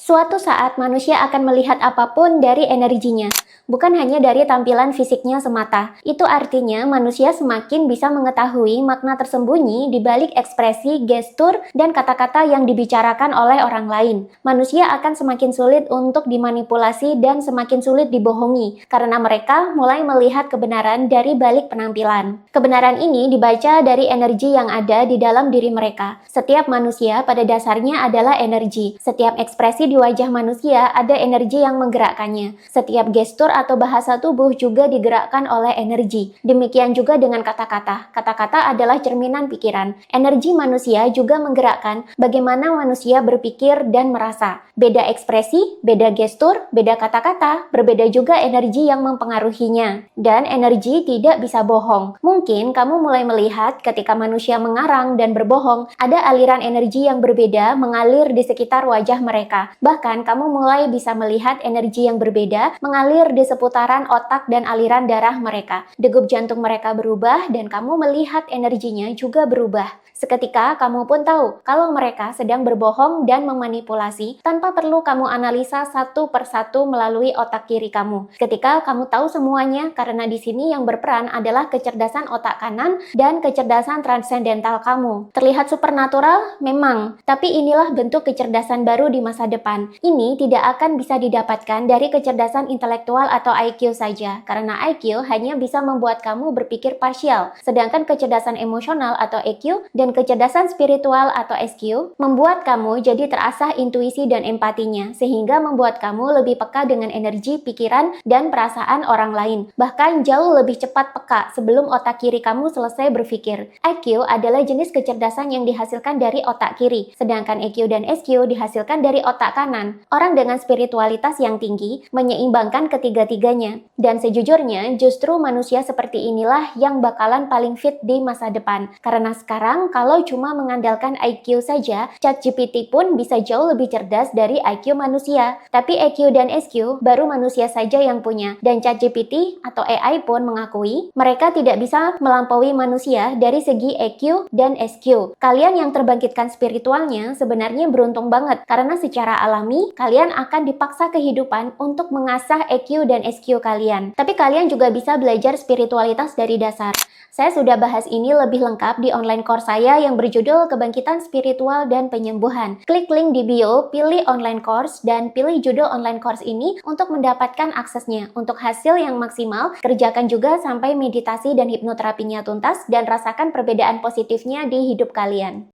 Suatu saat manusia akan melihat apapun dari energinya, bukan hanya dari tampilan fisiknya semata. Itu artinya manusia semakin bisa mengetahui makna tersembunyi di balik ekspresi, gestur, dan kata-kata yang dibicarakan oleh orang lain. Manusia akan semakin sulit untuk dimanipulasi dan semakin sulit dibohongi, karena mereka mulai melihat kebenaran dari balik penampilan. Kebenaran ini dibaca dari energi yang ada di dalam diri mereka. Setiap manusia pada dasarnya adalah energi. Setiap ekspresi di wajah manusia ada energi yang menggerakkannya. Setiap gestur atau bahasa tubuh juga digerakkan oleh energi. Demikian juga dengan kata-kata. Kata-kata adalah cerminan pikiran. Energi manusia juga menggerakkan bagaimana manusia berpikir dan merasa. Beda ekspresi, beda gestur, beda kata-kata, berbeda juga energi yang mempengaruhinya. Dan energi tidak bisa bohong. Mungkin kamu mulai melihat ketika manusia mengarang dan berbohong, ada aliran energi yang berbeda mengalir di sekitar wajah mereka. Bahkan kamu mulai bisa melihat energi yang berbeda mengalir di seputaran otak dan aliran darah mereka. Degup jantung mereka berubah dan kamu melihat energinya juga berubah. Seketika kamu pun tahu kalau mereka sedang berbohong dan memanipulasi tanpa perlu kamu analisa satu persatu melalui otak kiri kamu. Ketika kamu tahu semuanya, karena di sini yang berperan adalah kecerdasan otak kanan dan kecerdasan transendental kamu. Terlihat supernatural? Memang, tapi inilah bentuk kecerdasan baru di masa depan. Ini tidak akan bisa didapatkan dari kecerdasan intelektual atau IQ saja, karena IQ hanya bisa membuat kamu berpikir parsial, sedangkan kecerdasan emosional atau EQ dan kecerdasan spiritual atau SQ membuat kamu jadi terasah intuisi dan empatinya, sehingga membuat kamu lebih peka dengan energi, pikiran, dan perasaan orang lain. Bahkan jauh lebih cepat peka sebelum otak kiri kamu selesai berpikir. IQ adalah jenis kecerdasan yang dihasilkan dari otak kiri, sedangkan EQ dan SQ dihasilkan dari otak kanan. Orang dengan spiritualitas yang tinggi menyeimbangkan ketiga-tiganya. Dan sejujurnya, justru manusia seperti inilah yang bakalan paling fit di masa depan. Karena sekarang, kalau cuma mengandalkan IQ saja, ChatGPT pun bisa jauh lebih cerdas dari IQ manusia. Tapi EQ dan SQ baru manusia saja yang punya. Dan ChatGPT atau AI pun mengakui mereka tidak bisa melampaui manusia dari segi EQ dan SQ. Kalian yang terbangkitkan spiritualnya sebenarnya beruntung banget, karena secara alami kalian akan dipaksa kehidupan untuk mengasah EQ dan SQ kalian. Tapi kalian juga bisa belajar spiritualitas dari dasar. Saya sudah bahas ini lebih lengkap di online course saya yang berjudul Kebangkitan Spiritual dan Penyembuhan. Klik link di bio, pilih online course, dan pilih judul online course ini untuk mendapatkan aksesnya. Untuk hasil yang maksimal, kerjakan juga sampai meditasi dan hipnoterapinya tuntas dan rasakan perbedaan positifnya di hidup kalian.